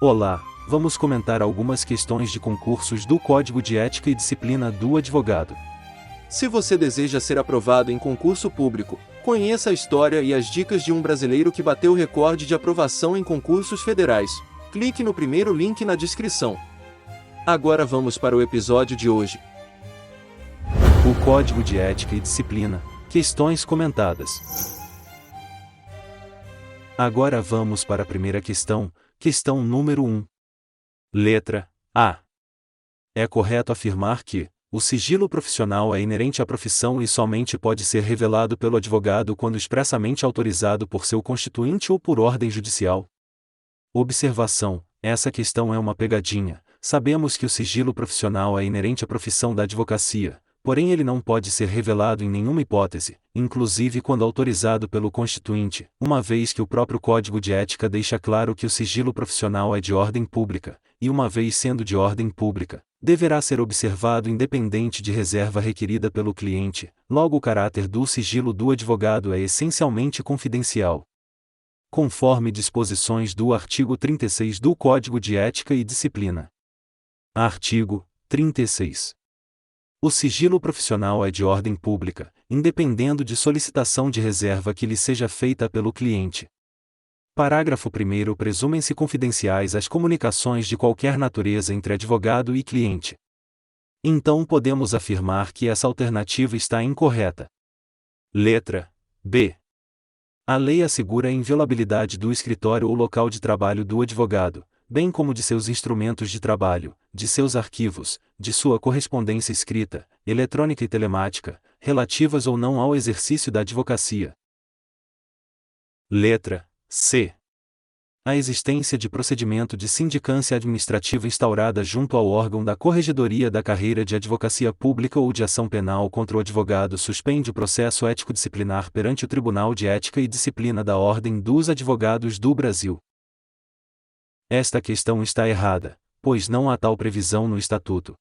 Olá, vamos comentar algumas questões de concursos do Código de Ética e Disciplina do Advogado. Se você deseja ser aprovado em concurso público, conheça a história e as dicas de um brasileiro que bateu o recorde de aprovação em concursos federais. Clique no primeiro link na descrição. Agora vamos para o episódio de hoje. O Código de Ética e Disciplina. Questões comentadas. Agora vamos para a primeira questão, questão número 1. Letra A. É correto afirmar que o sigilo profissional é inerente à profissão e somente pode ser revelado pelo advogado quando expressamente autorizado por seu constituinte ou por ordem judicial. Observação: essa questão é uma pegadinha. Sabemos que o sigilo profissional é inerente à profissão da advocacia, porém ele não pode ser revelado em nenhuma hipótese, inclusive quando autorizado pelo constituinte, uma vez que o próprio Código de Ética deixa claro que o sigilo profissional é de ordem pública, e uma vez sendo de ordem pública, deverá ser observado independente de reserva requerida pelo cliente. Logo, o caráter do sigilo do advogado é essencialmente confidencial, conforme disposições do artigo 36 do Código de Ética e Disciplina. Artigo 36. O sigilo profissional é de ordem pública, independendo de solicitação de reserva que lhe seja feita pelo cliente. Parágrafo 1º. Presumem-se confidenciais as comunicações de qualquer natureza entre advogado e cliente. Então podemos afirmar que essa alternativa está incorreta. Letra B. A lei assegura a inviolabilidade do escritório ou local de trabalho do advogado, bem como de seus instrumentos de trabalho, de seus arquivos, de sua correspondência escrita, eletrônica e telemática, relativas ou não ao exercício da advocacia. Letra C. A existência de procedimento de sindicância administrativa instaurada junto ao órgão da Corregedoria da Carreira de Advocacia Pública ou de ação penal contra o advogado suspende o processo ético-disciplinar perante o Tribunal de Ética e Disciplina da Ordem dos Advogados do Brasil. Esta questão está errada, pois não há tal previsão no Estatuto.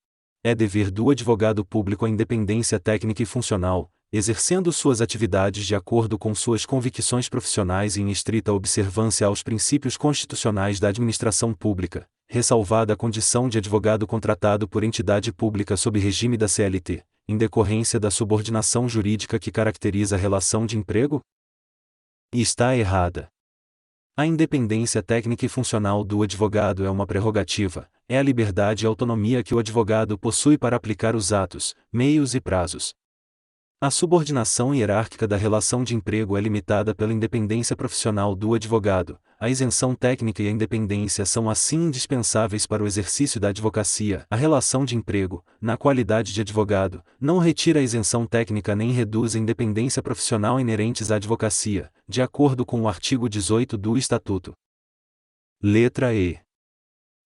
É dever do advogado público a independência técnica e funcional, exercendo suas atividades de acordo com suas convicções profissionais e em estrita observância aos princípios constitucionais da administração pública, ressalvada a condição de advogado contratado por entidade pública sob regime da CLT, em decorrência da subordinação jurídica que caracteriza a relação de emprego? E está errada. A independência técnica e funcional do advogado é uma prerrogativa, é a liberdade e autonomia que o advogado possui para aplicar os atos, meios e prazos. A subordinação hierárquica da relação de emprego é limitada pela independência profissional do advogado. A isenção técnica e a independência são assim indispensáveis para o exercício da advocacia. A relação de emprego, na qualidade de advogado, não retira a isenção técnica nem reduz a independência profissional inerentes à advocacia, de acordo com o artigo 18 do Estatuto. Letra E.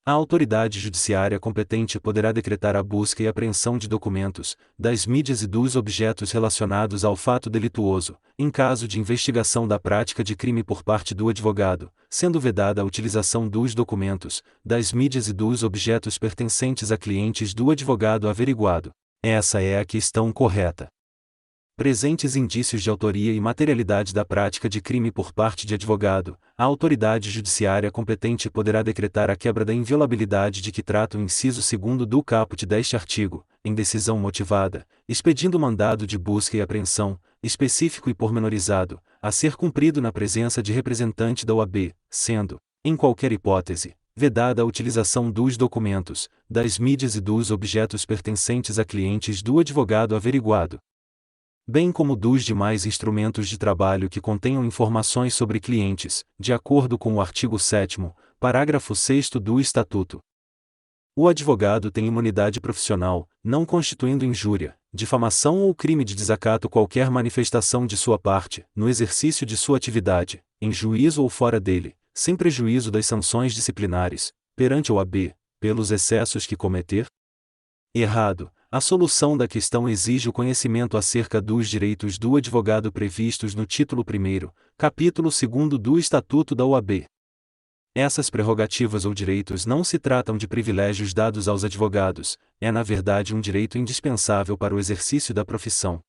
A autoridade judiciária competente poderá decretar a busca e apreensão de documentos, das mídias e dos objetos relacionados ao fato delituoso, em caso de investigação da prática de crime por parte do advogado, sendo vedada a utilização dos documentos, das mídias e dos objetos pertencentes a clientes do advogado averiguado. Essa é a questão correta. Presentes indícios de autoria e materialidade da prática de crime por parte de advogado, a autoridade judiciária competente poderá decretar a quebra da inviolabilidade de que trata o inciso 2º do caput deste artigo, em decisão motivada, expedindo mandado de busca e apreensão, específico e pormenorizado, a ser cumprido na presença de representante da OAB, sendo, em qualquer hipótese, vedada a utilização dos documentos, das mídias e dos objetos pertencentes a clientes do advogado averiguado, bem como dos demais instrumentos de trabalho que contenham informações sobre clientes, de acordo com o artigo 7º, parágrafo 6º do Estatuto. O advogado tem imunidade profissional, não constituindo injúria, difamação ou crime de desacato qualquer manifestação de sua parte, no exercício de sua atividade, em juízo ou fora dele, sem prejuízo das sanções disciplinares, perante a OAB, pelos excessos que cometer. Errado. A solução da questão exige o conhecimento acerca dos direitos do advogado previstos no título 1º, capítulo 2º do Estatuto da OAB. Essas prerrogativas ou direitos não se tratam de privilégios dados aos advogados, é na verdade um direito indispensável para o exercício da profissão.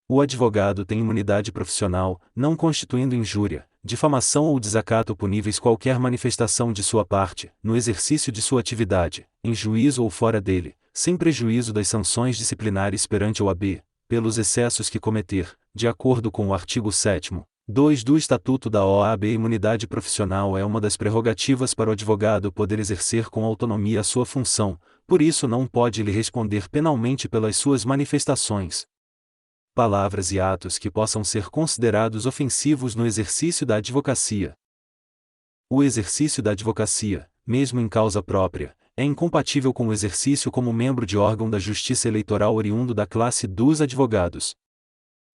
O advogado tem imunidade profissional, não constituindo injúria, difamação ou desacato puníveis qualquer manifestação de sua parte, no exercício de sua atividade, em juízo ou fora dele, sem prejuízo das sanções disciplinares perante a OAB, pelos excessos que cometer, de acordo com o artigo 7º, 2 do Estatuto da OAB. A imunidade profissional é uma das prerrogativas para o advogado poder exercer com autonomia a sua função, por isso não pode lhe responder penalmente pelas suas manifestações, palavras e atos que possam ser considerados ofensivos no exercício da advocacia. O exercício da advocacia, mesmo em causa própria, é incompatível com o exercício como membro de órgão da Justiça Eleitoral oriundo da classe dos advogados.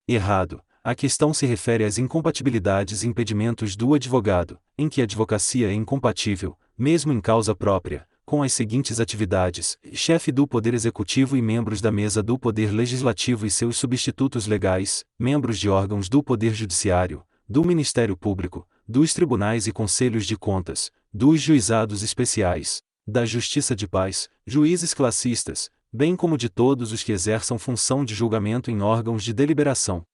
Errado. A questão se refere às incompatibilidades e impedimentos do advogado, em que a advocacia é incompatível, mesmo em causa própria, com as seguintes atividades: chefe do Poder Executivo e membros da Mesa do Poder Legislativo e seus substitutos legais, membros de órgãos do Poder Judiciário, do Ministério Público, dos tribunais e conselhos de contas, dos juizados especiais, da Justiça de Paz, juízes classistas, bem como de todos os que exerçam função de julgamento em órgãos de deliberação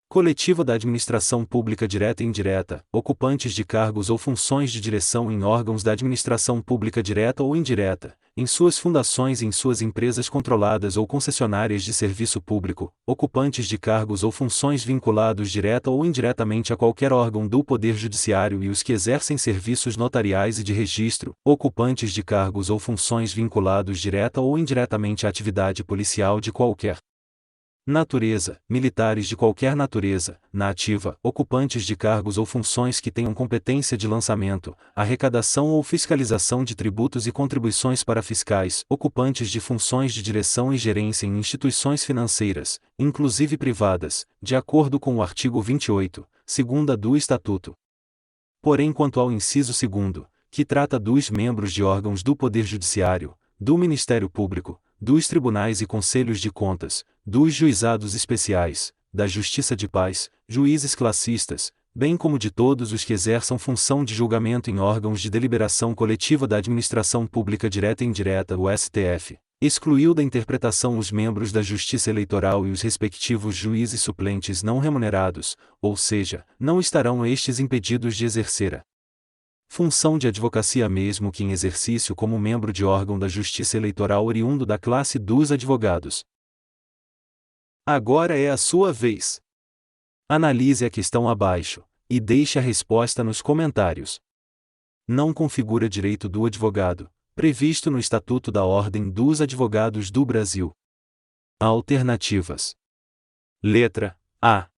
coletiva da administração pública direta e indireta, ocupantes de cargos ou funções de direção em órgãos da administração pública direta ou indireta, em suas fundações e em suas empresas controladas ou concessionárias de serviço público, ocupantes de cargos ou funções vinculados direta ou indiretamente a qualquer órgão do Poder Judiciário e os que exercem serviços notariais e de registro, ocupantes de cargos ou funções vinculados direta ou indiretamente à atividade policial de qualquer natureza, militares de qualquer natureza, na ativa, ocupantes de cargos ou funções que tenham competência de lançamento, arrecadação ou fiscalização de tributos e contribuições para fiscais, ocupantes de funções de direção e gerência em instituições financeiras, inclusive privadas, de acordo com o artigo 28, segunda do Estatuto. Porém, quanto ao inciso 2º, que trata dos membros de órgãos do Poder Judiciário, do Ministério Público, dos tribunais e conselhos de contas, dos juizados especiais, da Justiça de Paz, juízes classistas, bem como de todos os que exerçam função de julgamento em órgãos de deliberação coletiva da administração pública direta e indireta, o STF, excluiu da interpretação os membros da Justiça Eleitoral e os respectivos juízes suplentes não remunerados, ou seja, não estarão estes impedidos de exercer a função de advocacia mesmo que em exercício como membro de órgão da Justiça Eleitoral oriundo da classe dos advogados. Agora é a sua vez. Analise a questão abaixo, e deixe a resposta nos comentários. Não configura direito do advogado, previsto no Estatuto da Ordem dos Advogados do Brasil. Alternativas. Letra A.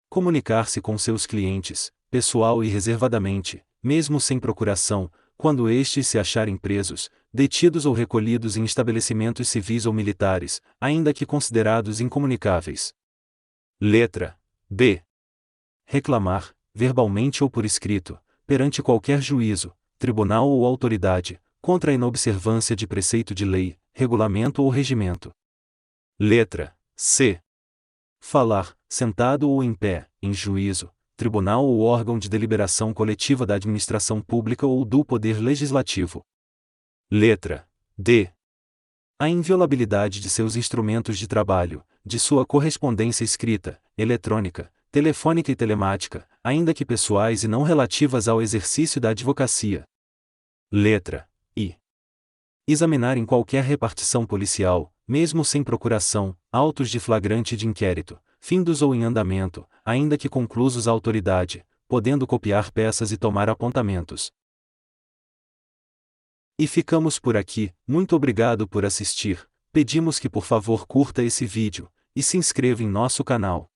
Comunicar-se com seus clientes, pessoal e reservadamente, mesmo sem procuração, quando estes se acharem presos, detidos ou recolhidos em estabelecimentos civis ou militares, ainda que considerados incomunicáveis. Letra B. Reclamar, verbalmente ou por escrito, perante qualquer juízo, tribunal ou autoridade, contra a inobservância de preceito de lei, regulamento ou regimento. Letra C. Falar, sentado ou em pé, em juízo, tribunal ou órgão de deliberação coletiva da administração pública ou do Poder Legislativo. Letra D. A inviolabilidade de seus instrumentos de trabalho, de sua correspondência escrita, eletrônica, telefônica e telemática, ainda que pessoais e não relativas ao exercício da advocacia. Letra I. Examinar em qualquer repartição policial, mesmo sem procuração, autos de flagrante de inquérito, findos ou em andamento, ainda que conclusos à autoridade, podendo copiar peças e tomar apontamentos. E ficamos por aqui, muito obrigado por assistir, pedimos que por favor curta esse vídeo, e se inscreva em nosso canal.